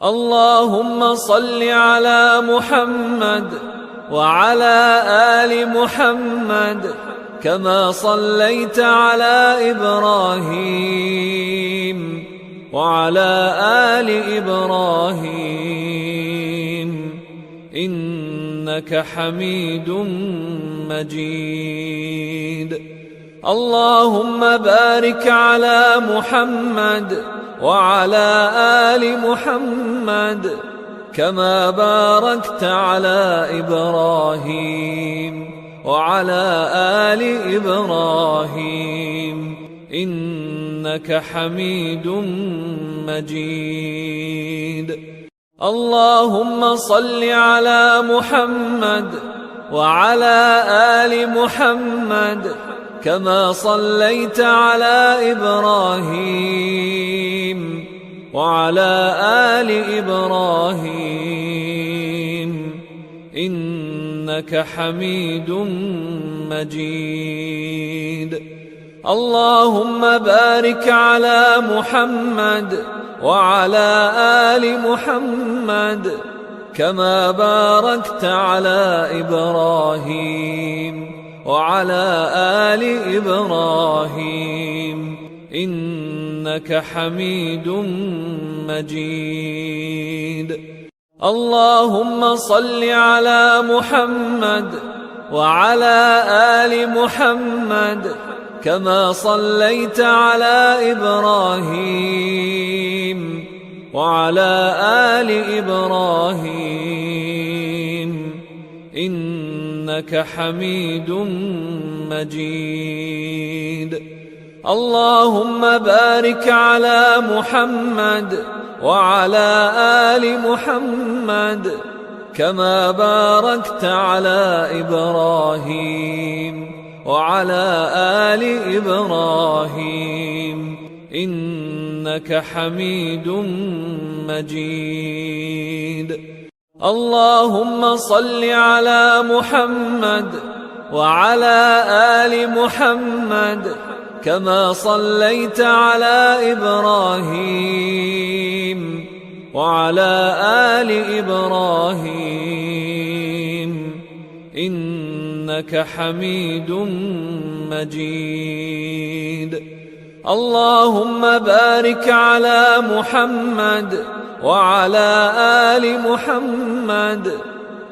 اللهم صل على محمد وعلى آل محمد كما صليت على إبراهيم وعلى آل إبراهيم إنك حميد مجيد. اللهم بارك على محمد وعلى آل محمد كما باركت على إبراهيم وعلى آل إبراهيم إنك حميد مجيد. اللهم صل على محمد وعلى آل محمد كما صليت على إبراهيم وعلى آل إبراهيم إنك حميد مجيد. اللهم بارك على محمد وعلى آل محمد كما باركت على إبراهيم وعلى آل إبراهيم إنك حميد مجيد. اللهم صل على محمد وعلى آل محمد كما صليت على إبراهيم وعلى آل إبراهيم إنك حميد مجيد. اللهم بارك على محمد وعلى آل محمد كما باركت على إبراهيم وعلى آل إبراهيم إنك حميد مجيد. اللهم صل على محمد وعلى آل محمد كما صليت على إبراهيم وعلى آل إبراهيم إنك حميد مجيد. اللهم بارك على محمد وعلى آل محمد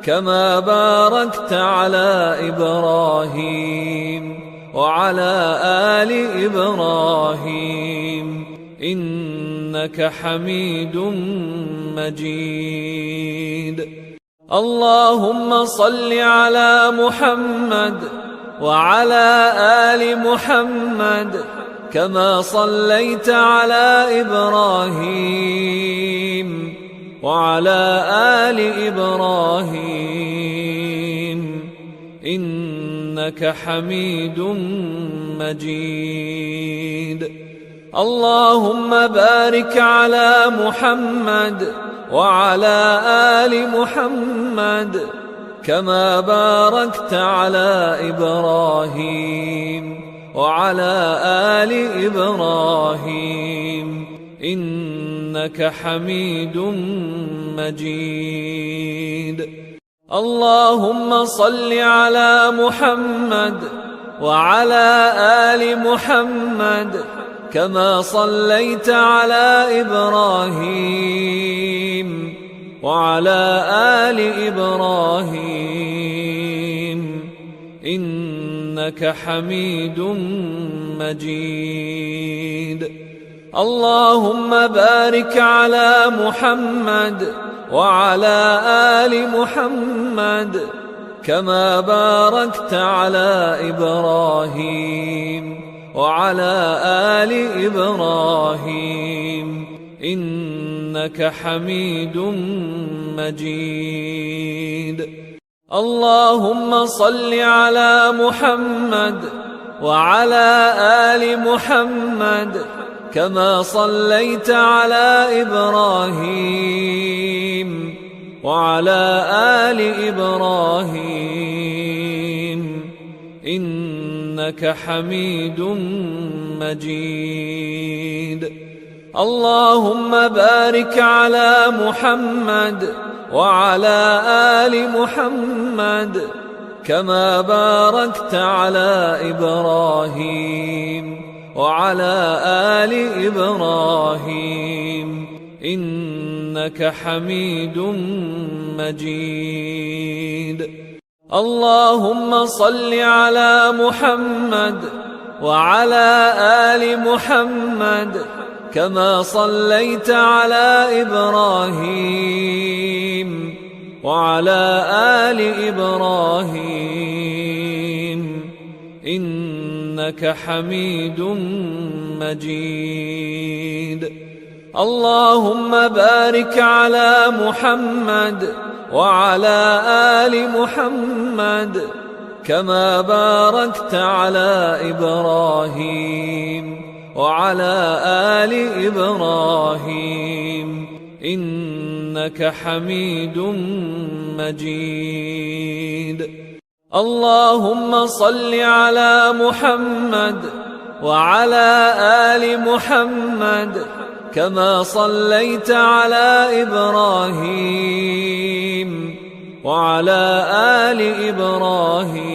كما باركت على إبراهيم وعلى آل إبراهيم إنك حميد مجيد. اللهم صل على محمد وعلى آل محمد كما صليت على إبراهيم وعلى آل إبراهيم إنك حميد مجيد. اللهم بارك على محمد وعلى آل محمد كما باركت على إبراهيم وعلى آل إبراهيم إنك حميد مجيد. اللهم صل على محمد وعلى آل محمد كما صليت على إبراهيم وعلى آل إبراهيم إنك حميد مجيد. اللهم بارك على محمد وعلى آل محمد كما باركت على إبراهيم وعلى آل إبراهيم إنك حميد مجيد. اللهم صل على محمد وعلى آل محمد كما صليت على إبراهيم وعلى آل إبراهيم إنك حميد مجيد. اللهم بارك على محمد وعلى آل محمد كما باركت على إبراهيم وعلى آل إبراهيم إنك حميد مجيد. اللهم صل على محمد وعلى آل محمد كما صليت على إبراهيم وعلى آل إبراهيم إنك حميد مجيد. اللهم بارك على محمد وعلى آل محمد كما باركت على إبراهيم وعلى آل إبراهيم إنك حميد مجيد. اللهم صل على محمد وعلى آل محمد كما صليت على إبراهيم وعلى آل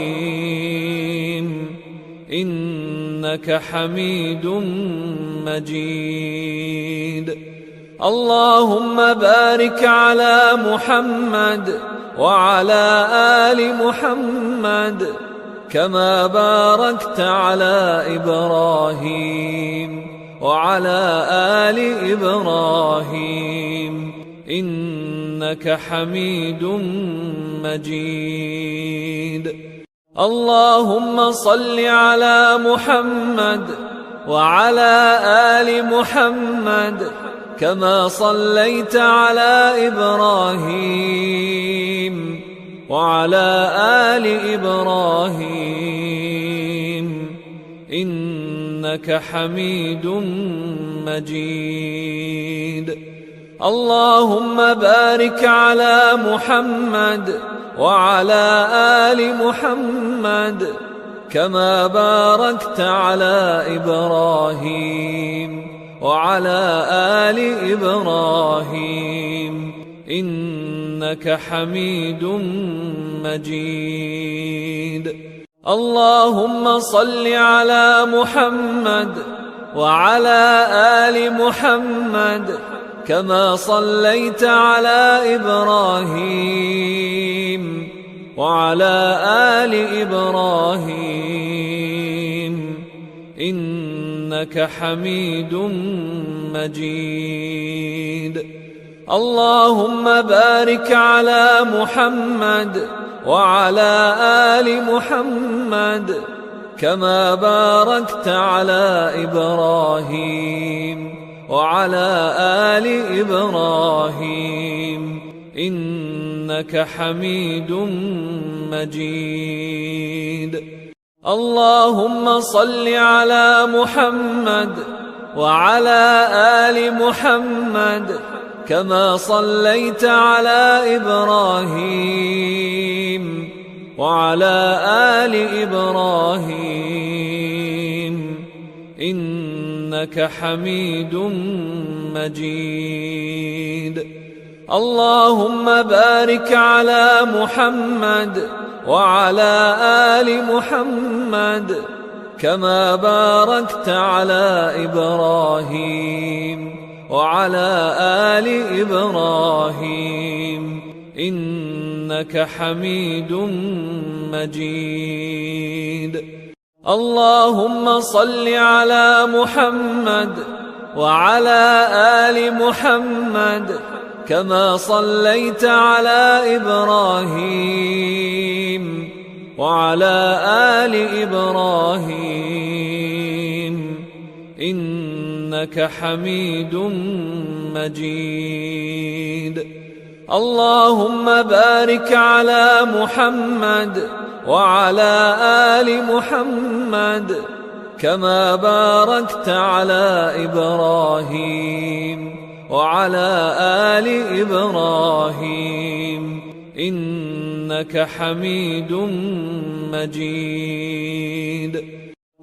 إبراهيم إنك حميد مجيد. اللهم بارك على محمد وعلى آل محمد كما باركت على إبراهيم وعلى آل إبراهيم إنك حميد مجيد. اللهم صل على محمد وعلى آل محمد كما صليت على إبراهيم وعلى آل إبراهيم إنك حميد مجيد. اللهم بارك على محمد وعلى آل محمد كما باركت على إبراهيم وعلى آل إبراهيم إنك حميد مجيد. اللهم صل على محمد وعلى آل محمد كما صليت على إبراهيم وعلى آل إبراهيم إنك حميد مجيد. اللهم بارك على محمد وعلى آل محمد كما باركت على إبراهيم وعلى آل إبراهيم إنك حميد مجيد. اللهم صل على محمد وعلى آل محمد كما صليت على إبراهيم وعلى آل إبراهيم إنك حميد مجيد. اللهم بارك على محمد وعلى آل محمد كما باركت على إبراهيم وعلى آل إبراهيم إنك حميد مجيد. اللهم صل على محمد وعلى آل محمد كما صليت على إبراهيم وعلى آل إبراهيم إنك حميد مجيد. اللهم بارك على محمد وعلى آل محمد كما باركت على إبراهيم وعلى آل إبراهيم إنك حميد مجيد.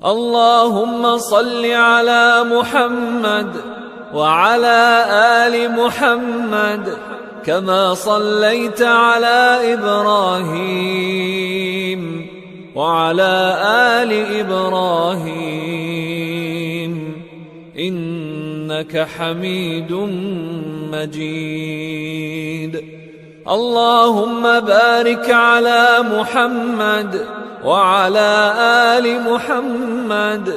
اللهم صل على محمد وعلى آل محمد كما صليت على إبراهيم وعلى آل إبراهيم إنك حميد مجيد. اللهم بارك على محمد وعلى آل محمد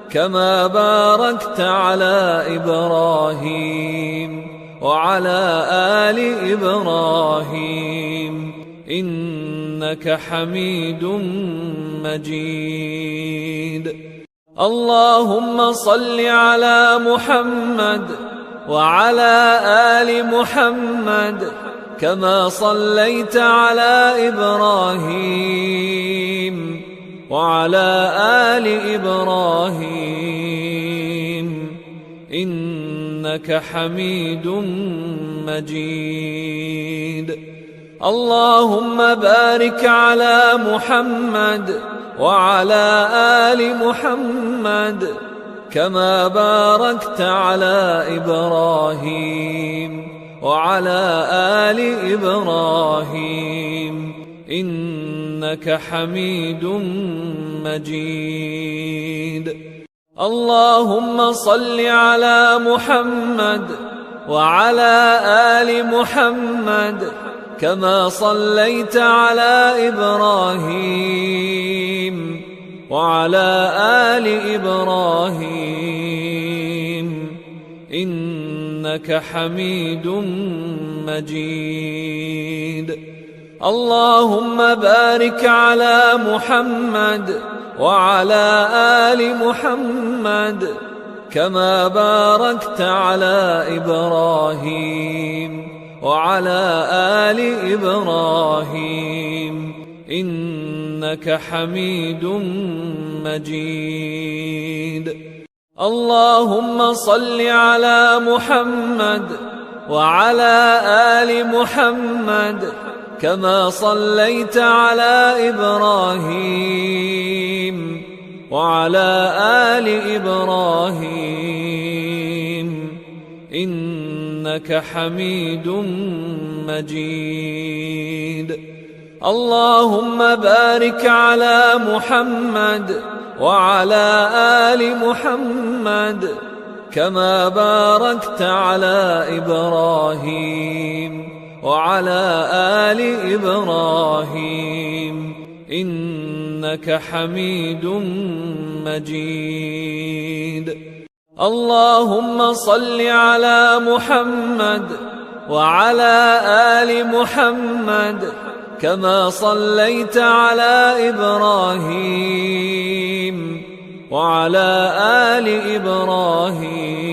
كما باركت على إبراهيم وعلى آل إبراهيم إنك حميد مجيد. اللهم صل على محمد وعلى آل محمد كما صليت على إبراهيم وعلى آل إبراهيم إنك حميد مجيد. اللهم بارك على محمد وعلى آل محمد كما باركت على إبراهيم وعلى آل إبراهيم إنك حميد مجيد. اللهم صل على محمد وعلى آل محمد كما صليت على إبراهيم وعلى آل إبراهيم إنك حميد مجيد. اللهم بارك على محمد وعلى آل محمد كما باركت على إبراهيم وعلى آل إبراهيم إنك حميد مجيد. اللهم صل على محمد وعلى آل محمد كما صليت على إبراهيم وعلى آل إبراهيم إنك حميد مجيد. اللهم بارك على محمد وعلى آل محمد كما باركت على إبراهيم وعلى آل إبراهيم إنك حميد مجيد. اللهم صل على محمد وعلى آل محمد كما صليت على إبراهيم وعلى آل إبراهيم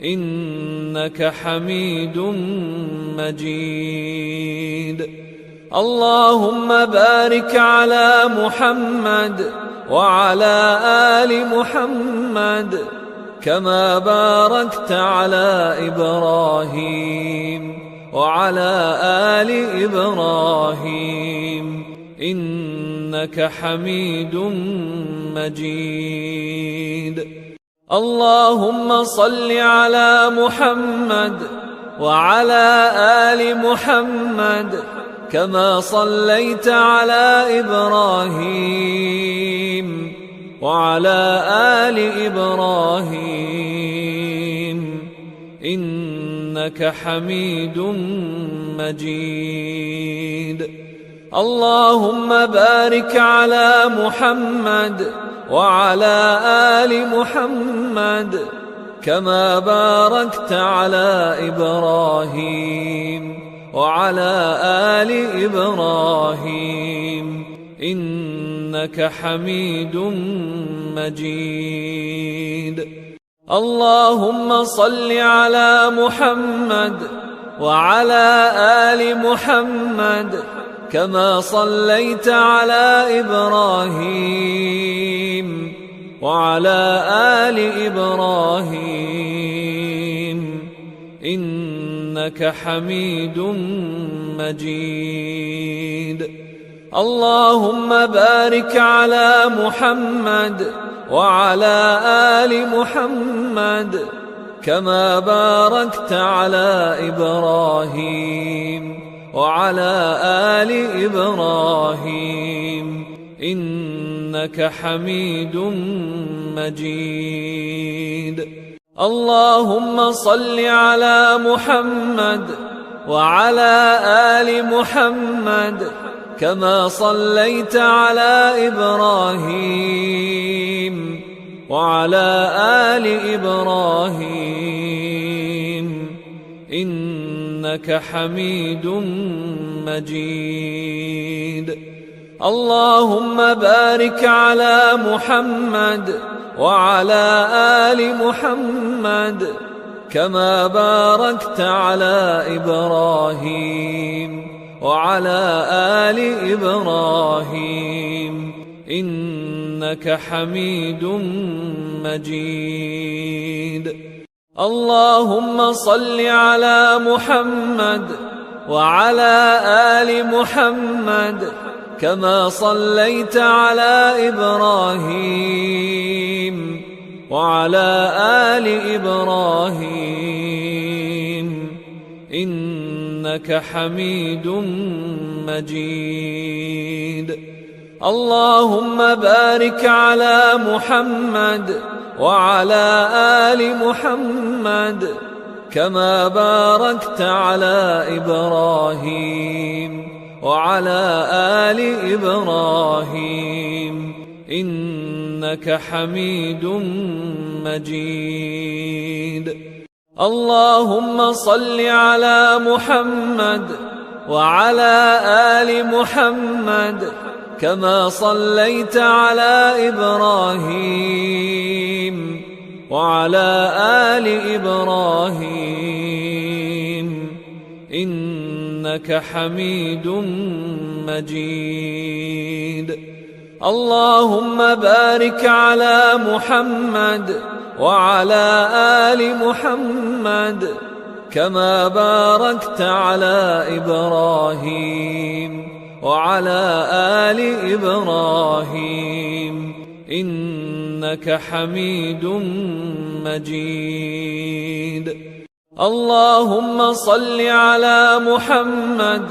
إنك حميد مجيد. اللهم بارك على محمد وعلى آل محمد كما باركت على إبراهيم وعلى آل إبراهيم إنك حميد مجيد. اللهم صل على محمد وعلى آل محمد كما صليت على إبراهيم وعلى آل إبراهيم إنك حميد مجيد. اللهم بارك على محمد وعلى آل محمد كما باركت على إبراهيم وعلى آل إبراهيم إنك حميد مجيد. اللهم صل على محمد وعلى آل محمد كما صليت على إبراهيم وعلى آل إبراهيم إنك حميد مجيد. اللهم بارك على محمد وعلى آل محمد كما باركت على إبراهيم وعلى آل إبراهيم إنك حميد مجيد. اللهم صل على محمد وعلى آل محمد كما صليت على إبراهيم وعلى آل إبراهيم إنك حميد مجيد. اللهم بارك على محمد وعلى آل محمد كما باركت على إبراهيم وعلى آل إبراهيم إنك حميد مجيد. اللهم صل على محمد وعلى آل محمد كما صليت على إبراهيم وعلى آل إبراهيم إنك حميد مجيد. اللهم بارك على محمد وعلى آل محمد كما باركت على إبراهيم وعلى آل إبراهيم إنك حميد مجيد. اللهم صل على محمد وعلى آل محمد كما صليت على إبراهيم وعلى آل إبراهيم إنك حميد مجيد. اللهم بارك على محمد وعلى آل محمد كما باركت على إبراهيم وعلى آل إبراهيم إنك حميد مجيد. اللهم صل على محمد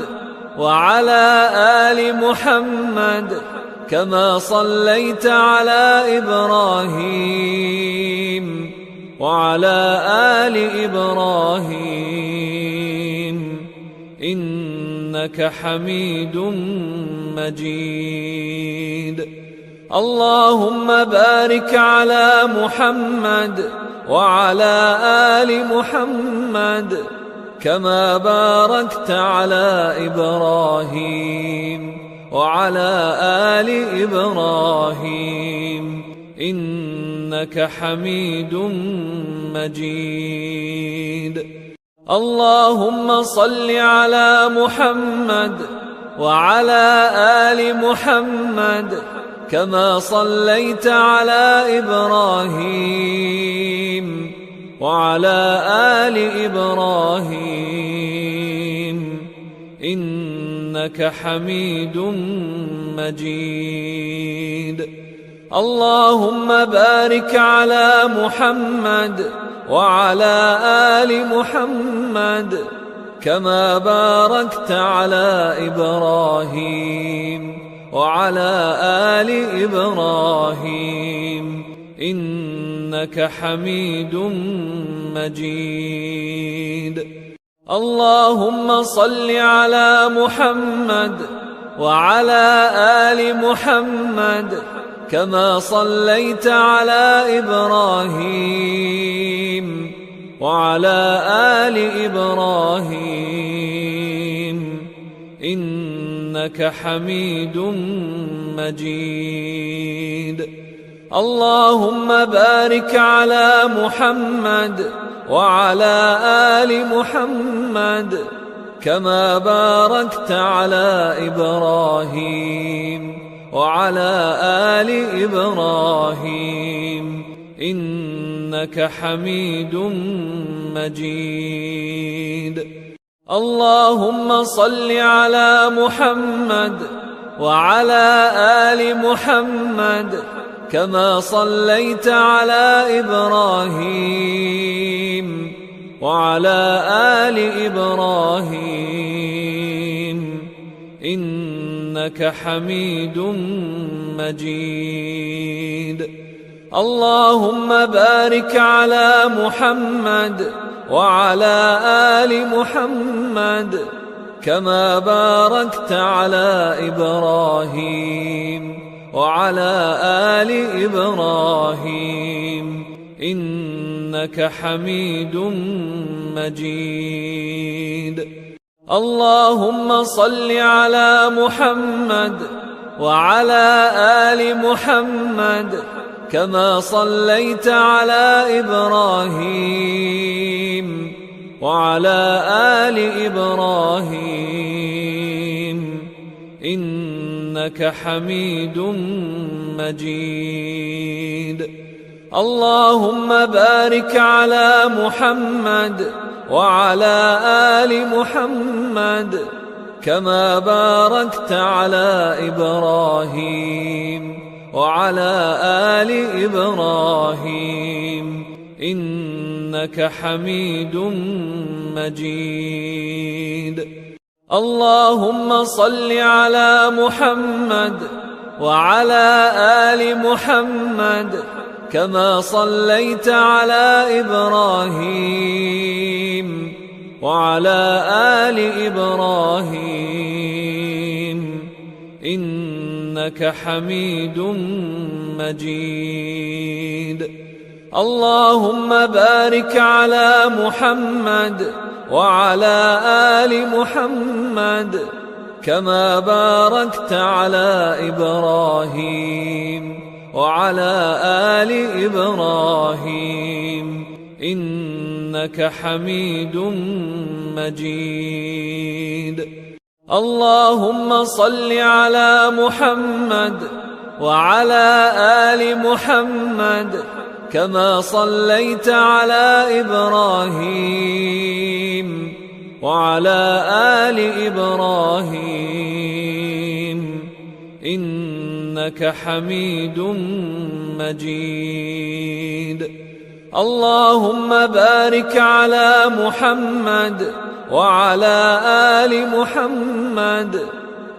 وعلى آل محمد كما صليت على إبراهيم وعلى آل إبراهيم إنك حميد مجيد. اللهم بارك على محمد وعلى آل محمد كما باركت على إبراهيم وعلى آل إبراهيم إنك حميد مجيد. اللهم صل على محمد وعلى آل محمد كما صليت على إبراهيم وعلى آل إبراهيم إنك حميد مجيد. اللهم بارك على محمد وعلى آل محمد كما باركت على إبراهيم وعلى آل إبراهيم إنك حميد مجيد. اللهم صل على محمد وعلى آل محمد كما صليت على إبراهيم وعلى آل إبراهيم إنك حميد مجيد. اللهم بارك على محمد وعلى آل محمد كما باركت على إبراهيم وعلى آل إبراهيم إنك حميد مجيد. اللهم صل على محمد وعلى آل محمد كما صليت على إبراهيم وعلى آل إبراهيم إنك حميد مجيد. اللهم بارك على محمد وعلى آل محمد كما باركت على إبراهيم وعلى آل إبراهيم إنك حميد مجيد. اللهم صل على محمد وعلى آل محمد كما صليت على إبراهيم وعلى آل إبراهيم إنك حميد مجيد. اللهم بارك على محمد وعلى آل محمد كما باركت على إبراهيم وعلى آل إبراهيم إنك حميد مجيد. اللهم صل على محمد وعلى آل محمد كما صليت على إبراهيم وعلى آل إبراهيم إنك حميد مجيد. اللهم بارك على محمد وعلى آل محمد كما باركت على إبراهيم وعلى آل إبراهيم إنك حميد مجيد. اللهم صل على محمد وعلى آل محمد كما صليت على إبراهيم وعلى آل إبراهيم إنك حميد مجيد. اللهم بارك على محمد وعلى آل محمد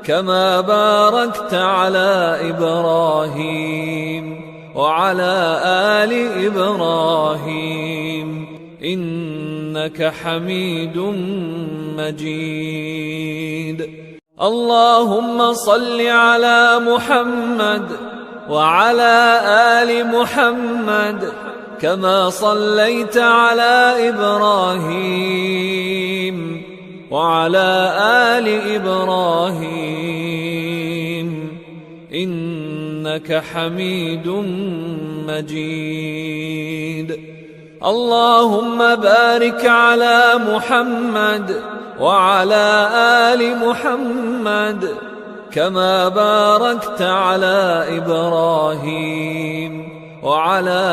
كما باركت على إبراهيم وعلى آل إبراهيم إنك حميد مجيد. اللهم صل على محمد وعلى آل محمد كما صليت على إبراهيم وعلى آل إبراهيم إنك حميد مجيد. اللهم بارك على محمد وعلى آل محمد كما باركت على إبراهيم وعلى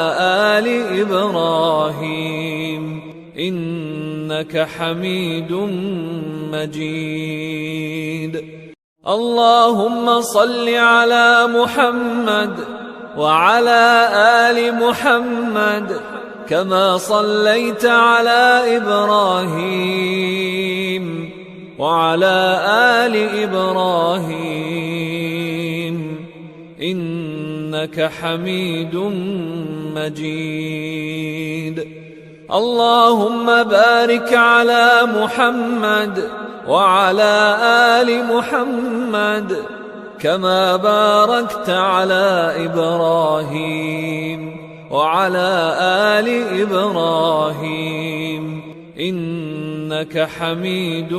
آل إبراهيم إنك حميد مجيد. اللهم صل على محمد وعلى آل محمد كما صليت على إبراهيم وعلى آل إبراهيم إنك حميد مجيد. اللهم بارك على محمد وعلى آل محمد كما باركت على إبراهيم وعلى آل إبراهيم إنك حميد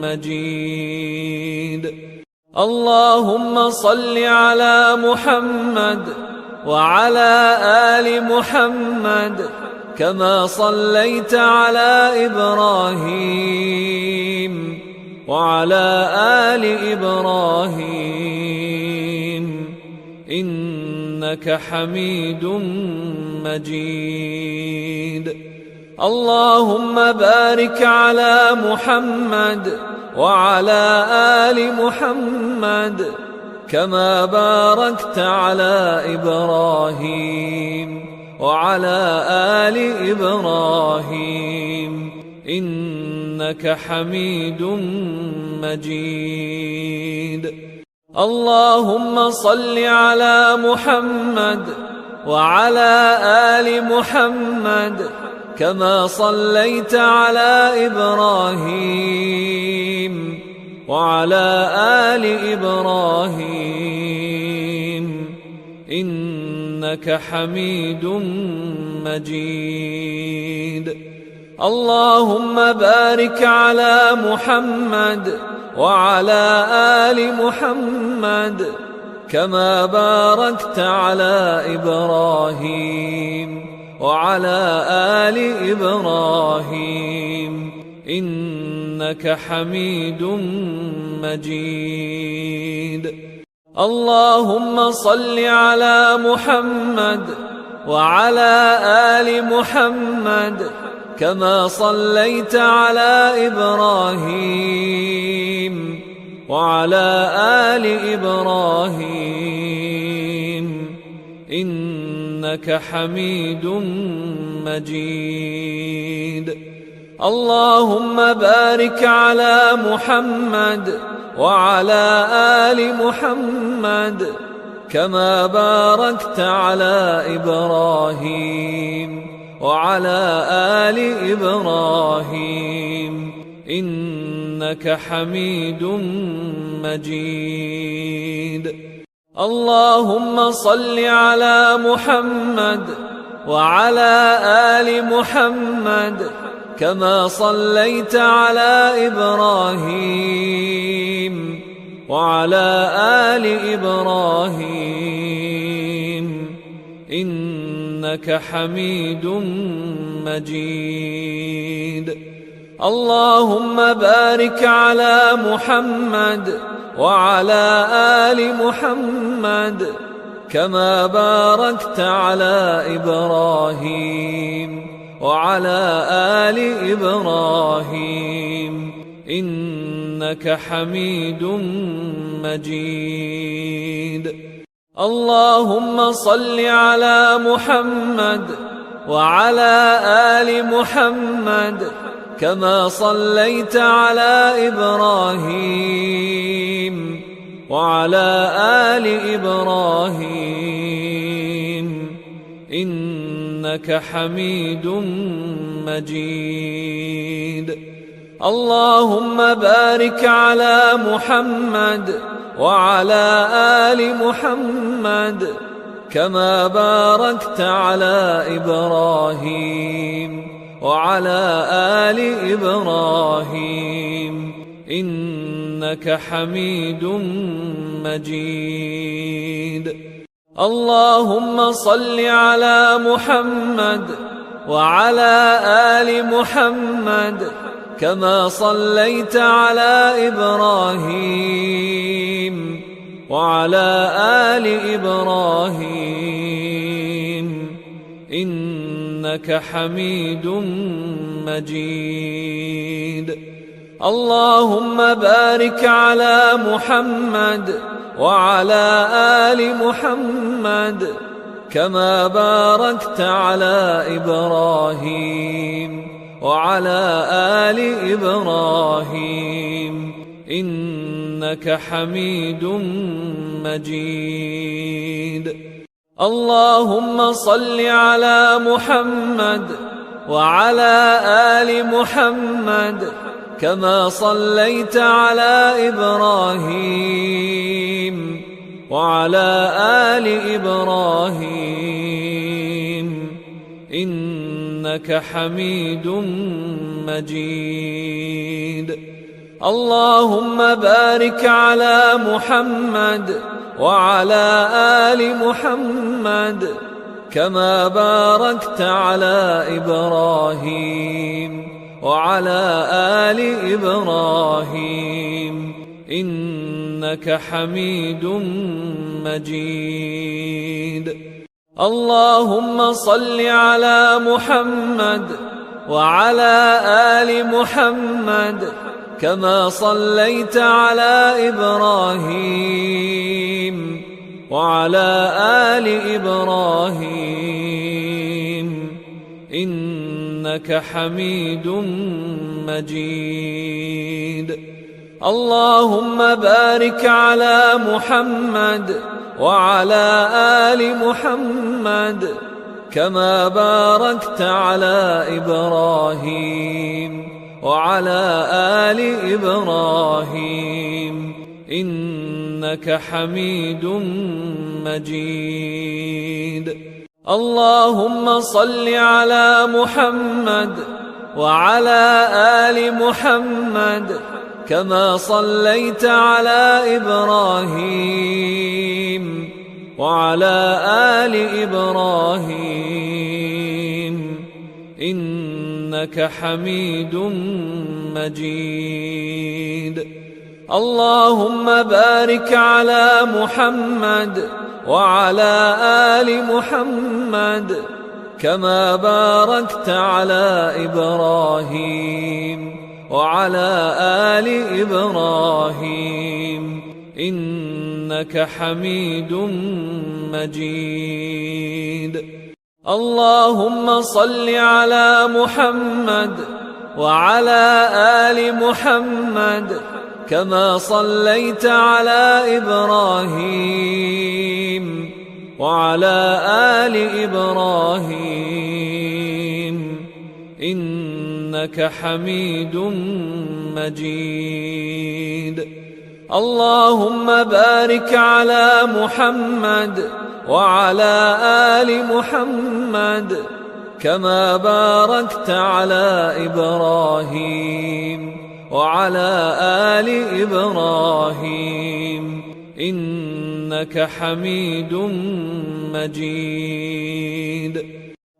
مجيد. اللهم صل على محمد وعلى آل محمد كما صليت على إبراهيم وعلى آل إبراهيم إنك حميد مجيد. اللهم بارك على محمد وعلى آل محمد كما باركت على إبراهيم وعلى آل إبراهيم إنك حميد مجيد. اللهم صل على محمد وعلى آل محمد كما صليت على إبراهيم وعلى آل إبراهيم إنك حميد مجيد. اللهم بارك على محمد وعلى آل محمد كما باركت على إبراهيم وعلى آل إبراهيم إنك حميد مجيد. اللهم صل على محمد وعلى آل محمد كما صليت على إبراهيم وعلى آل إبراهيم إنك حميد مجيد. اللهم بارك على محمد وعلى آل محمد كما باركت على إبراهيم وعلى آل إبراهيم إنك حميد مجيد. اللهم صل على محمد وعلى آل محمد كما صليت على إبراهيم وعلى آل إبراهيم إنك حميد مجيد. اللهم بارك على محمد وعلى آل محمد كما باركت على إبراهيم وعلى آل إبراهيم إنك حميد مجيد. اللهم صل على محمد وعلى آل محمد كما صليت على إبراهيم وعلى آل إبراهيم إنك حميد مجيد. اللهم بارك على محمد وعلى آل محمد كما باركت على إبراهيم وعلى آل إبراهيم إنك حميد مجيد. اللهم صل على محمد وعلى آل محمد كما صليت على إبراهيم وعلى آل إبراهيم إنك حميد مجيد. اللهم بارك على محمد وعلى آل محمد كما باركت على إبراهيم وعلى آل إبراهيم إنك حميد مجيد. اللهم صل على محمد وعلى آل محمد كما صليت على إبراهيم وعلى آل إبراهيم إنك حميد مجيد. اللهم بارك على محمد وعلى آل محمد كما باركت على إبراهيم وعلى آل إبراهيم إنك حميد مجيد. اللهم صل على محمد وعلى آل محمد كما صليت على إبراهيم وعلى آل إبراهيم إنك حميد مجيد. اللهم بارك على محمد وعلى آل محمد كما باركت على إبراهيم وعلى آل إبراهيم إنك حميد مجيد. اللهم صل على محمد وعلى آل محمد كما صليت على إبراهيم وعلى آل إبراهيم إنك حميد مجيد. اللهم بارك على محمد وعلى آل محمد كما باركت على إبراهيم وعلى آل إبراهيم إنك حميد مجيد. اللهم صل على محمد وعلى آل محمد كما صليت على إبراهيم وعلى آل إبراهيم إنك حميد مجيد. اللهم بارك على محمد وعلى آل محمد كما باركت على إبراهيم وعلى آل إبراهيم إنك حميد مجيد.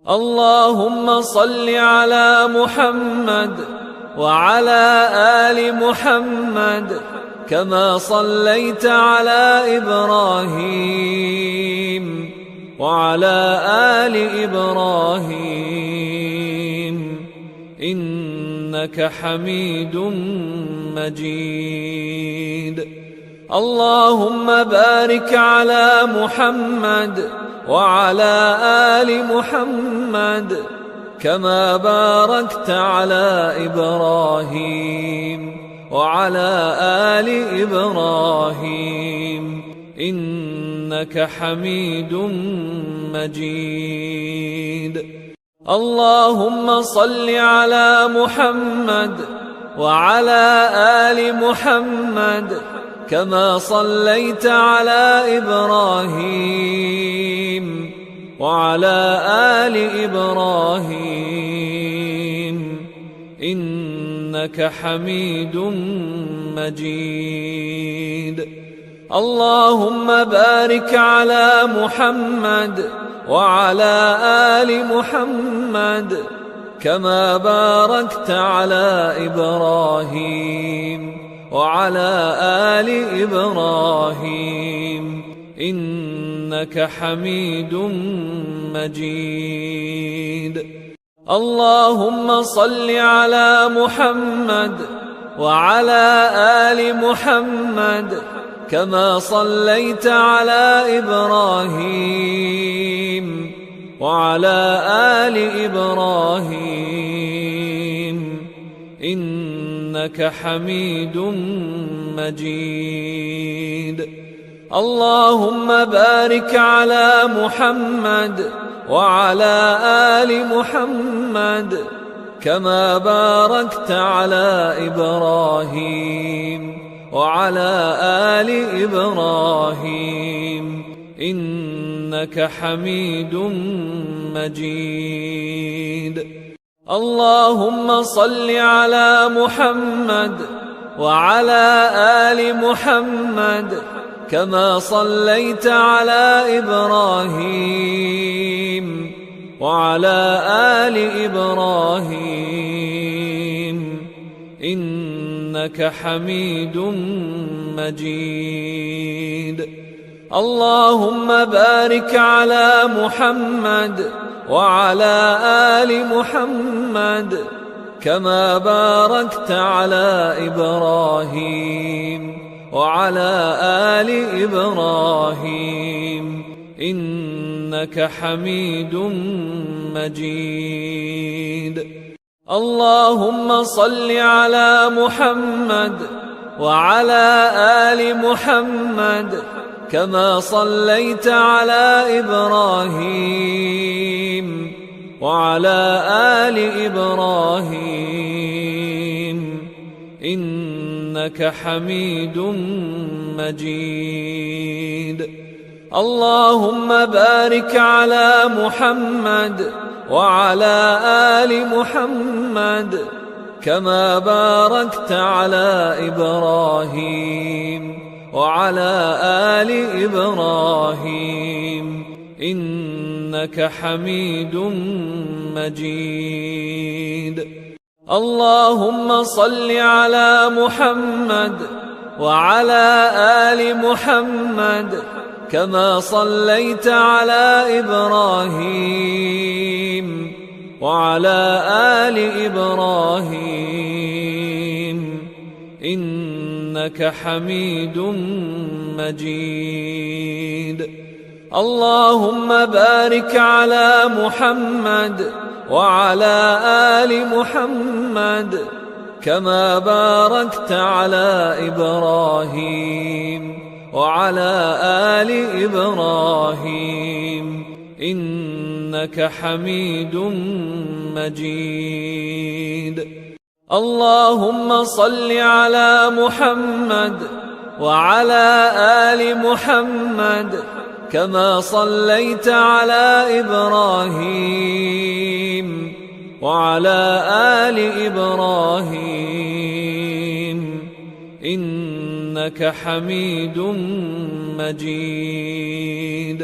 اللهم صل على محمد وعلى آل محمد كما صليت على إبراهيم وعلى آل إبراهيم إنك حميد مجيد. اللهم بارك على محمد وعلى آل محمد كما باركت على إبراهيم وعلى آل إبراهيم إنك حميد مجيد. اللهم صل على محمد وعلى آل محمد كما صليت على إبراهيم وعلى آل إبراهيم إنك حميد مجيد. اللهم بارك على محمد وعلى آل محمد كما باركت على إبراهيم وعلى آل إبراهيم إنك حميد مجيد. اللهم صل على محمد وعلى آل محمد كما صليت على إبراهيم وعلى آل إبراهيم إنك حميد مجيد. اللهم بارك على محمد وعلى آل محمد كما باركت على إبراهيم وعلى آل إبراهيم إنك حميد مجيد. اللهم صل على محمد وعلى آل محمد كما صليت على إبراهيم وعلى آل إبراهيم إنك حميد مجيد. اللهم بارك على محمد وعلى آل محمد كما باركت على إبراهيم وعلى آل إبراهيم إنك حميد مجيد. اللهم صل على محمد وعلى آل محمد كما صليت على إبراهيم وعلى آل إبراهيم إنك حميد مجيد. اللهم بارك على محمد وعلى آل محمد كما باركت على إبراهيم وعلى آل إبراهيم إنك حميد مجيد. اللهم صل على محمد وعلى آل محمد كما صليت على إبراهيم وعلى آل إبراهيم إنك حميد مجيد. اللهم بارك على محمد وعلى آل محمد كما باركت على إبراهيم وعلى آل إبراهيم إنك حميد مجيد. اللهم صل على محمد وعلى آل محمد كما صليت على إبراهيم وعلى آل إبراهيم إنك حميد مجيد.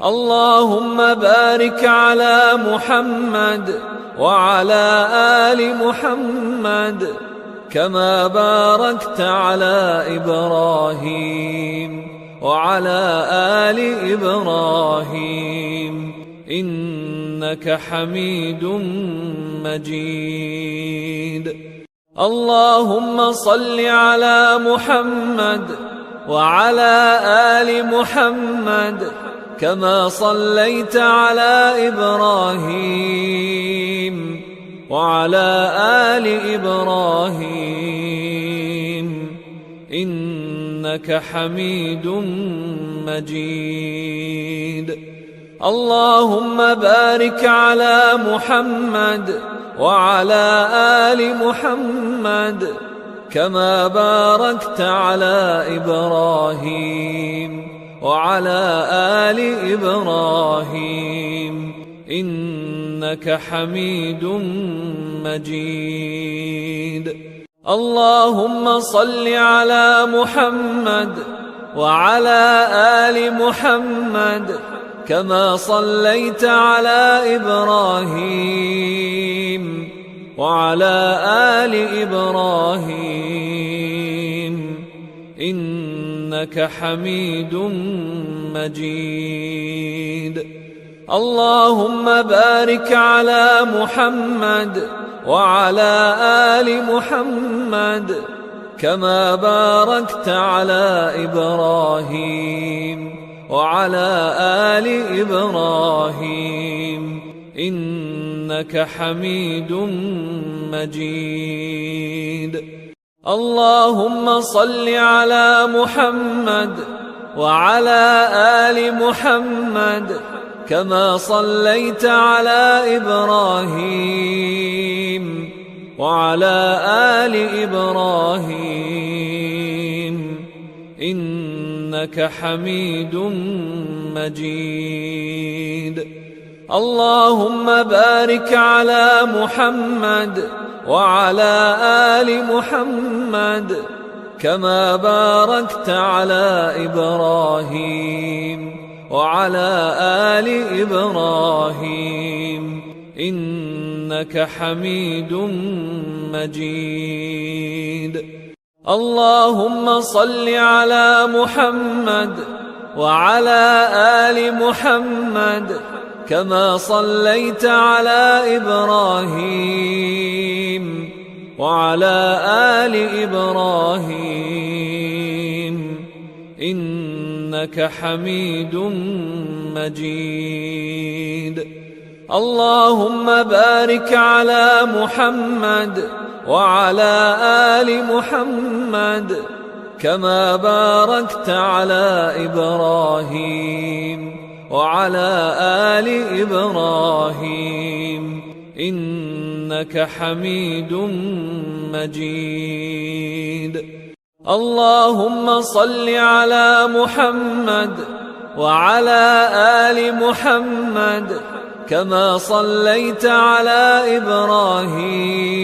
اللهم بارك على محمد وعلى آل محمد كما باركت على إبراهيم وعلى آل إبراهيم إنك حميد مجيد. اللهم صل على محمد وعلى آل محمد كما صليت على إبراهيم وعلى آل إبراهيم إنك حميد مجيد. اللهم بارك على محمد وعلى آل محمد كما باركت على إبراهيم وعلى آل إبراهيم إنك حميد مجيد. اللهم صل على محمد وعلى آل محمد كما صليت على إبراهيم وعلى آل إبراهيم إنك حميد مجيد. اللهم بارك على محمد وعلى آل محمد كما باركت على إبراهيم وعلى آل إبراهيم إنك حميد مجيد. اللهم صل على محمد وعلى آل محمد كما صليت على إبراهيم وعلى آل إبراهيم إنك حميد مجيد. اللهم بارك على محمد وعلى آل محمد كما باركت على إبراهيم وعلى آل إبراهيم إنك حميد مجيد. اللهم صل على محمد وعلى آل محمد كما صليت على إبراهيم وعلى آل إبراهيم إنك حميد مجيد. اللهم بارك على محمد وعلى آل محمد كما باركت على إبراهيم وعلى آل إبراهيم إنك حميد مجيد. اللهم صل على محمد وعلى آل محمد كما صليت على إبراهيم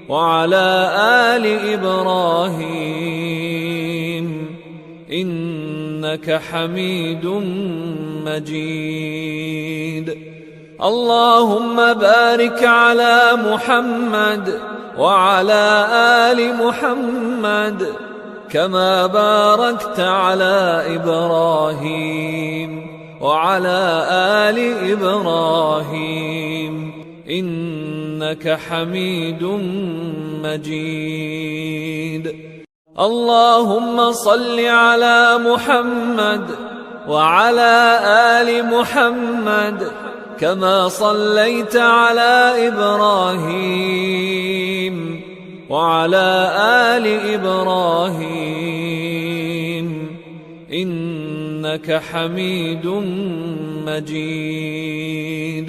وعلى آل إبراهيم إنك حميد مجيد. اللهم بارك على محمد وعلى آل محمد كما باركت على إبراهيم وعلى آل إبراهيم إنك حميد مجيد. اللهم صل على محمد وعلى آل محمد كما صليت على إبراهيم وعلى آل إبراهيم إنك حميد مجيد.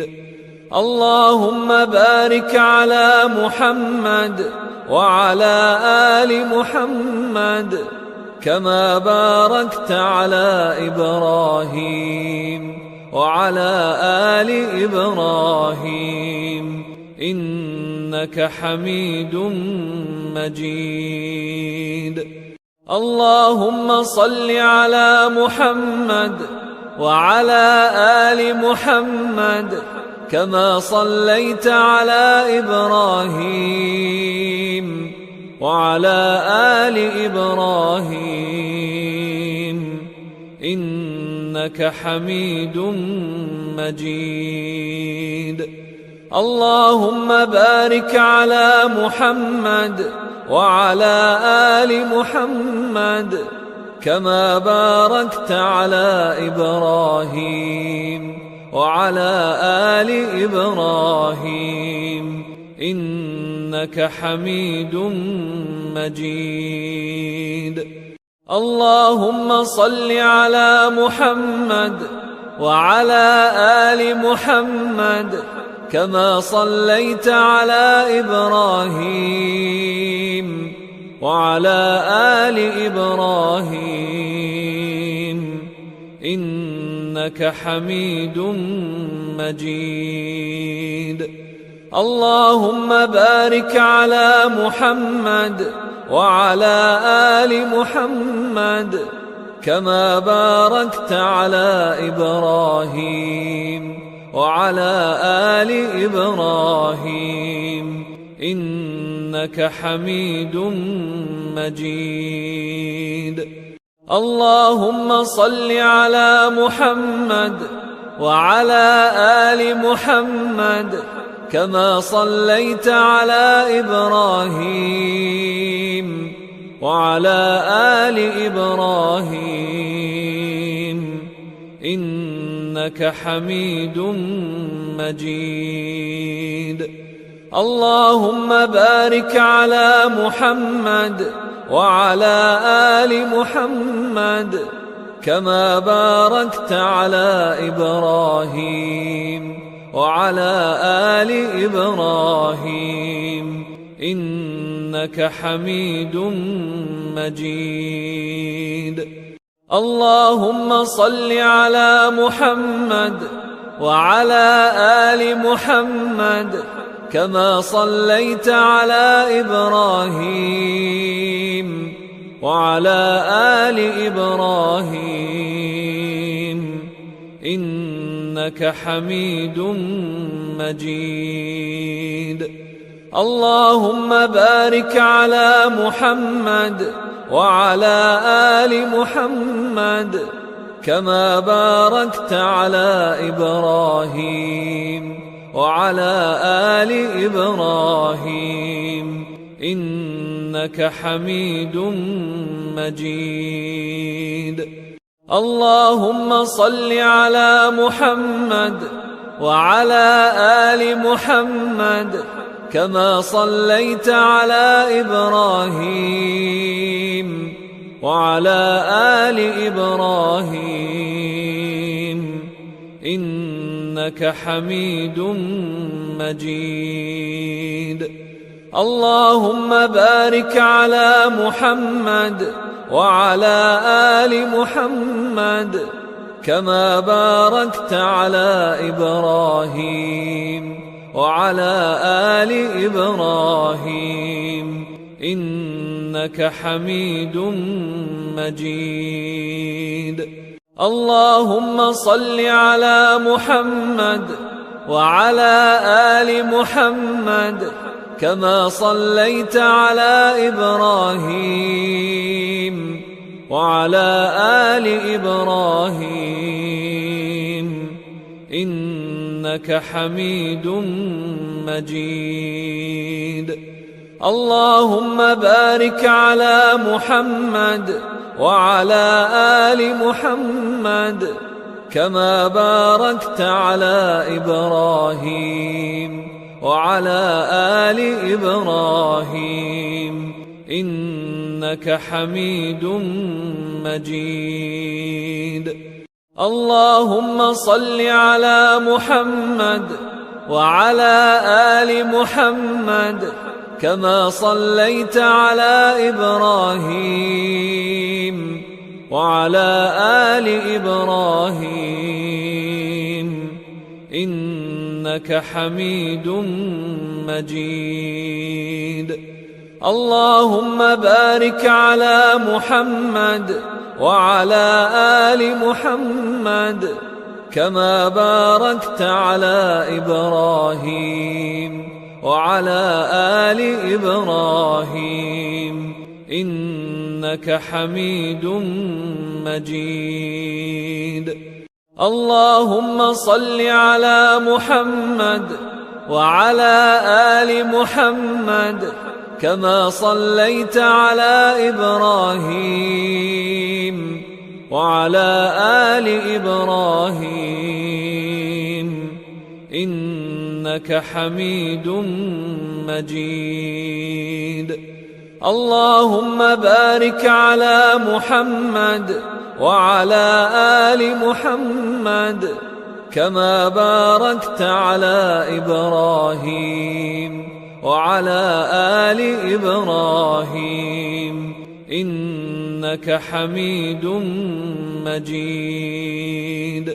اللهم بارك على محمد وعلى آل محمد كما باركت على إبراهيم وعلى آل إبراهيم إنك حميد مجيد. اللهم صل على محمد وعلى آل محمد كما صليت على إبراهيم وعلى آل إبراهيم إنك حميد مجيد. اللهم بارك على محمد وعلى آل محمد كما باركت على إبراهيم وعلى آل إبراهيم إنك حميد مجيد. اللهم صل على محمد وعلى آل محمد كما صليت على إبراهيم وعلى آل إبراهيم إنك حميد مجيد. اللهم بارك على محمد وعلى آل محمد كما باركت على إبراهيم وعلى آل إبراهيم إنك حميد مجيد. اللهم صل على محمد وعلى آل محمد كما صليت على إبراهيم وعلى آل إبراهيم إنك حميد مجيد. اللهم بارك على محمد وعلى آل محمد كما باركت على إبراهيم وعلى آل إبراهيم إنك حميد مجيد. اللهم صل على محمد وعلى آل محمد كما صليت على إبراهيم وعلى آل إبراهيم إنك حميد مجيد. اللهم بارك على محمد وعلى آل محمد كما باركت على إبراهيم وعلى آل إبراهيم إنك حميد مجيد. اللهم صل على محمد وعلى آل محمد كما صليت على إبراهيم وعلى آل إبراهيم إنك حميد مجيد. اللهم بارك على محمد وعلى آل محمد كما باركت على إبراهيم وعلى آل إبراهيم إنك حميد مجيد. اللهم صل على محمد وعلى آل محمد كما صليت على إبراهيم وعلى آل إبراهيم إنك حميد مجيد. اللهم بارك على محمد وعلى آل محمد كما باركت على إبراهيم وعلى آل إبراهيم إنك حميد مجيد. اللهم صل على محمد وعلى آل محمد كما صليت على إبراهيم وعلى آل إبراهيم إنك حميد مجيد. اللهم بارك على محمد وعلى آل محمد كما باركت على إبراهيم وعلى آل إبراهيم إنك حميد مجيد. اللهم صل على محمد وعلى آل محمد كما صليت على إبراهيم وعلى آل إبراهيم إنك حميد مجيد. اللهم بارك على محمد وعلى آل محمد كما باركت على إبراهيم وعلى آل إبراهيم إنك حميد مجيد.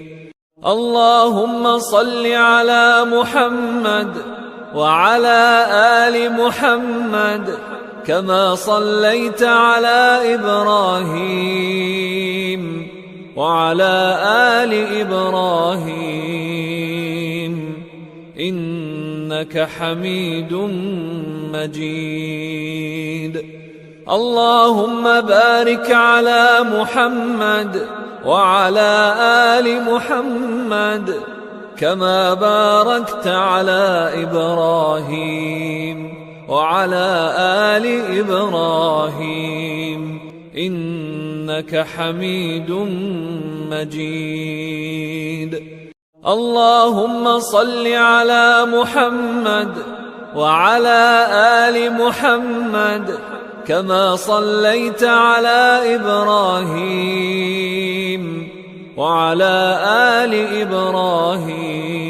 اللهم صل على محمد وعلى آل محمد كما صليت على إبراهيم وعلى آل إبراهيم إنك حميد مجيد. اللهم بارك على محمد وعلى آل محمد كما باركت على إبراهيم وعلى آل إبراهيم إنك حميد مجيد. اللهم صل على محمد وعلى آل محمد كما صليت على إبراهيم وعلى آل إبراهيم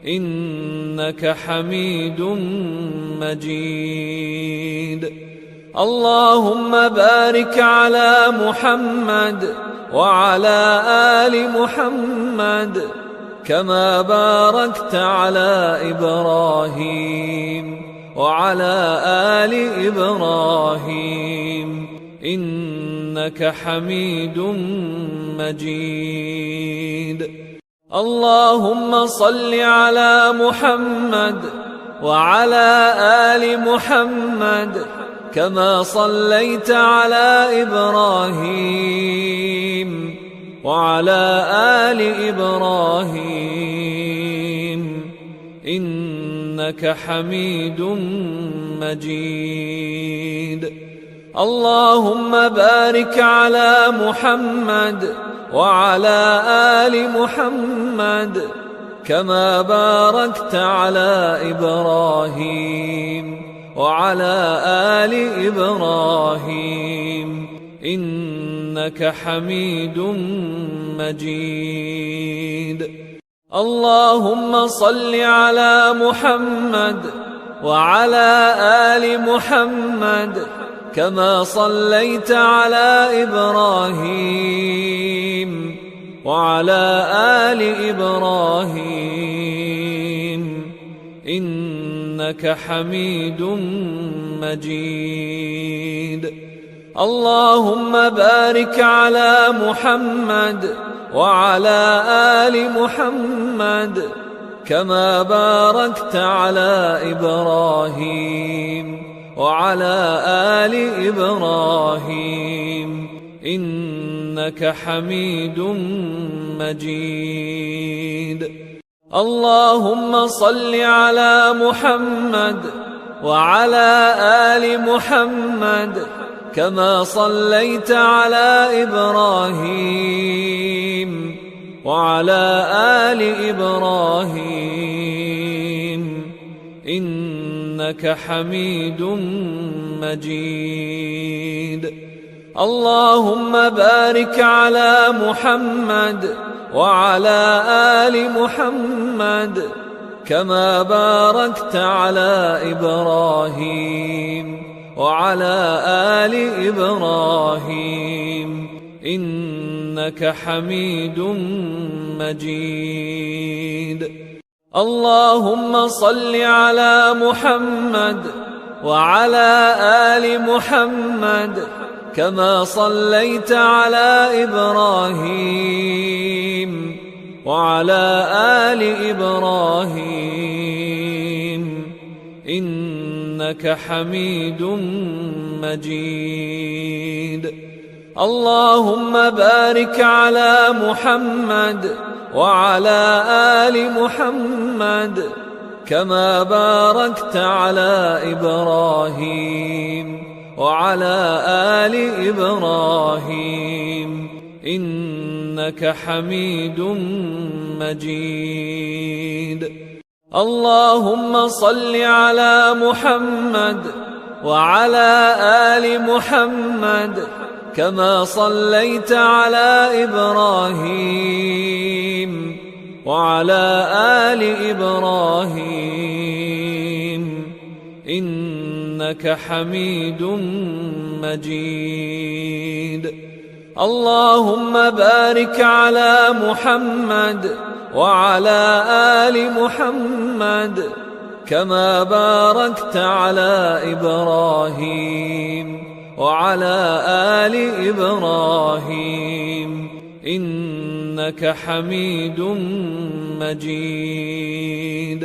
إنك حميد مجيد. اللهم بارك على محمد وعلى آل محمد كما باركت على إبراهيم وعلى آل إبراهيم إنك حميد مجيد. اللهم صل على محمد وعلى آل محمد كما صليت على إبراهيم وعلى آل إبراهيم إنك حميد مجيد. اللهم بارك على محمد وعلى آل محمد كما باركت على إبراهيم وعلى آل إبراهيم إنك حميد مجيد. اللهم صل على محمد وعلى آل محمد كما صليت على إبراهيم وعلى آل إبراهيم إنك حميد مجيد. اللهم بارك على محمد وعلى آل محمد كما باركت على إبراهيم وعلى آل إبراهيم إنك حميد مجيد. اللهم صل على محمد وعلى آل محمد كما صليت على إبراهيم وعلى آل إبراهيم إنك حميد مجيد. اللهم بارك على محمد وعلى آل محمد كما باركت على إبراهيم وعلى آل إبراهيم إنك حميد مجيد. اللهم صل على محمد وعلى آل محمد كما صليت على إبراهيم وعلى آل إبراهيم إنك حميد مجيد. اللهم بارك على محمد وعلى آل محمد كما باركت على إبراهيم وعلى آل إبراهيم إنك حميد مجيد. اللهم صل على محمد وعلى آل محمد كما صليت على إبراهيم وعلى آل إبراهيم إنك حميد مجيد. اللهم بارك على محمد وعلى آل محمد كما باركت على إبراهيم وعلى آل إبراهيم إنك حميد مجيد.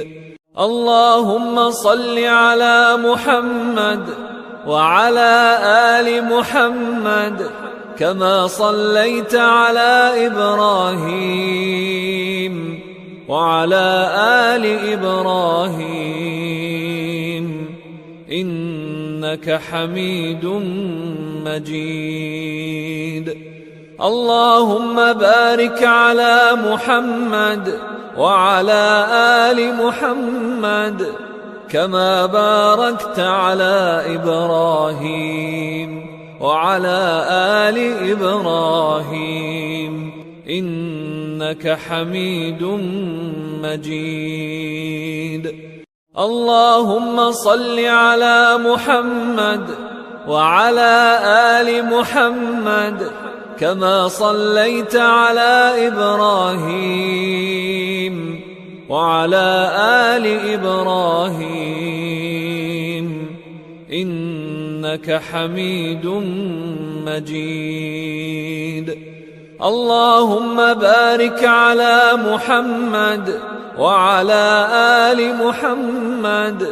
اللهم صل على محمد وعلى آل محمد كما صليت على إبراهيم وعلى آل إبراهيم إنك حميد مجيد. اللهم بارك على محمد وعلى آل محمد كما باركت على إبراهيم وعلى آل إبراهيم إنك حميد مجيد. اللهم صل على محمد وعلى آل محمد كما صليت على إبراهيم وعلى آل إبراهيم إنك حميد مجيد. اللهم بارك على محمد وعلى آل محمد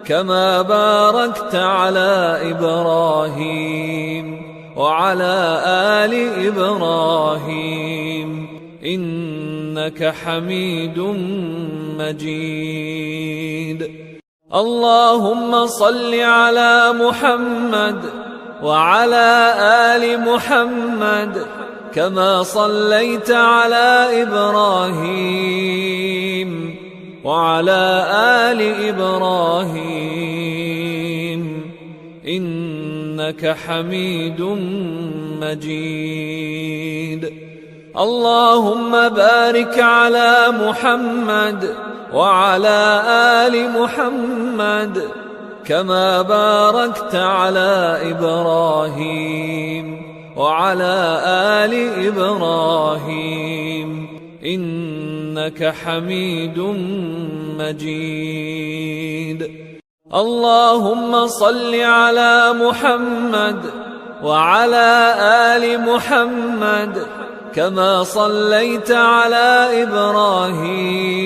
كما باركت على إبراهيم وعلى آل إبراهيم إنك حميد مجيد. اللهم صل على محمد وعلى آل محمد كما صليت على إبراهيم وعلى آل إبراهيم إنك حميد مجيد. اللهم بارك على محمد وعلى آل محمد كما باركت على إبراهيم وعلى آل إبراهيم إنك حميد مجيد. اللهم صل على محمد وعلى آل محمد كما صليت على إبراهيم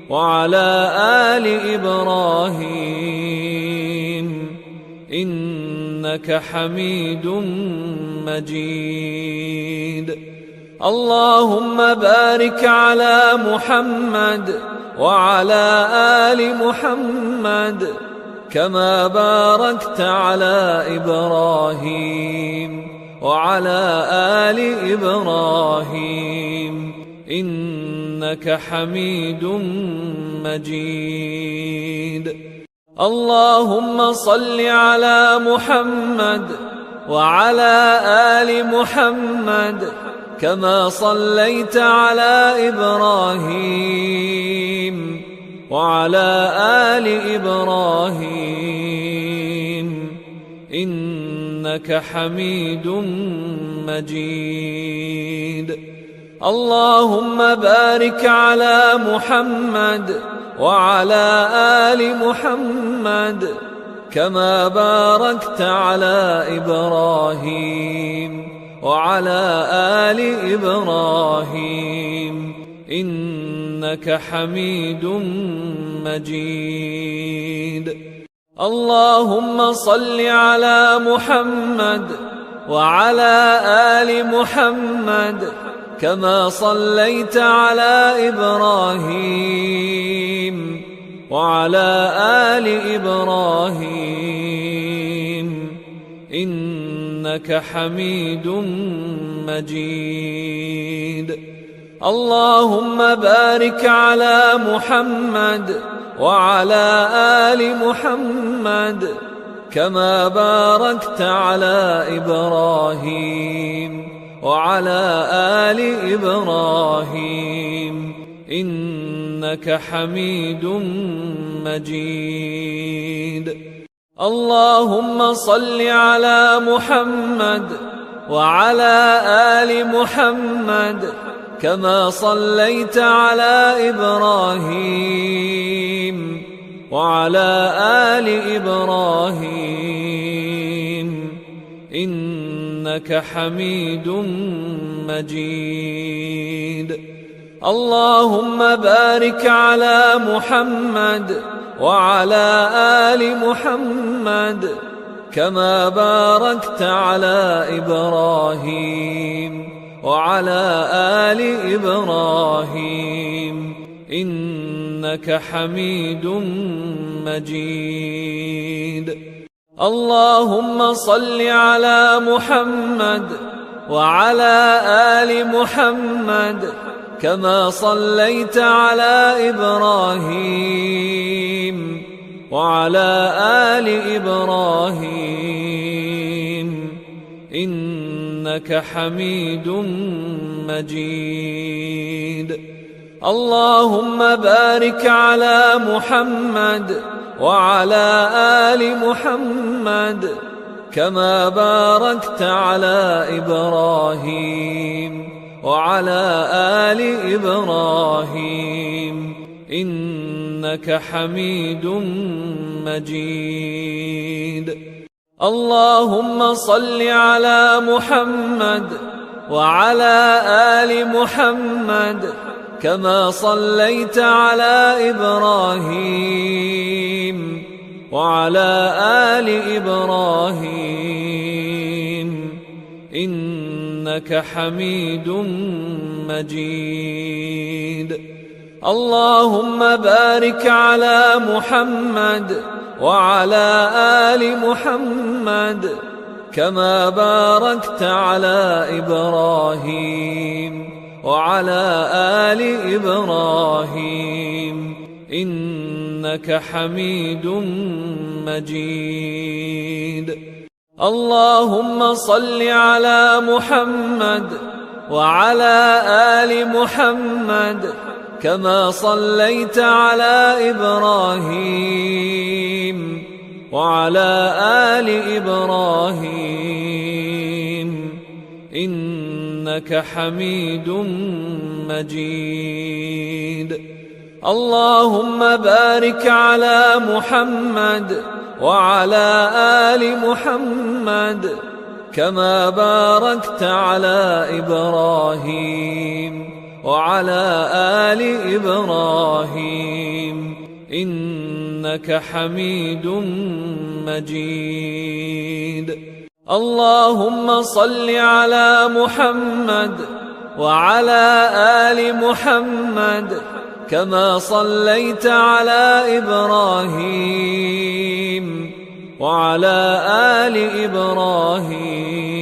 وعلى آل إبراهيم إنك حميد مجيد. اللهم بارك على محمد وعلى آل محمد كما باركت على إبراهيم وعلى آل إبراهيم إنك حميد مجيد. اللهم صل على محمد وعلى آل محمد كما صليت على إبراهيم وعلى آل إبراهيم إنك حميد مجيد. اللهم بارك على محمد وعلى آل محمد كما باركت على إبراهيم وعلى آل إبراهيم إنك حميد مجيد. اللهم صل على محمد وعلى آل محمد كما صليت على إبراهيم وعلى آل إبراهيم إنك حميد مجيد. اللهم بارك على محمد وعلى آل محمد كما باركت على إبراهيم وعلى آل إبراهيم إنك حميد مجيد. اللهم صل على محمد وعلى آل محمد كما صليت على إبراهيم وعلى آل إبراهيم إنك حميد مجيد. اللهم بارك على محمد وعلى آل محمد كما باركت على إبراهيم وعلى آل إبراهيم إنك حميد مجيد. اللهم صل على محمد وعلى آل محمد كما صليت على إبراهيم وعلى آل إبراهيم إنك حميد مجيد. اللهم بارك على محمد وعلى آل محمد كما باركت على إبراهيم وعلى آل إبراهيم إنك حميد مجيد. اللهم صل على محمد وعلى آل محمد كما صليت على إبراهيم وعلى آل إبراهيم إنك حميد مجيد. اللهم بارك على محمد وعلى آل محمد كما باركت على إبراهيم وعلى آل إبراهيم إنك حميد مجيد. اللهم صل على محمد وعلى آل محمد كما صليت على إبراهيم وعلى آل إبراهيم إنك حميد مجيد. اللهم بارك على محمد وعلى آل محمد كما باركت على إبراهيم وعلى آل إبراهيم إنك حميد مجيد. اللهم صل على محمد وعلى آل محمد كما صليت على إبراهيم وعلى آل إبراهيم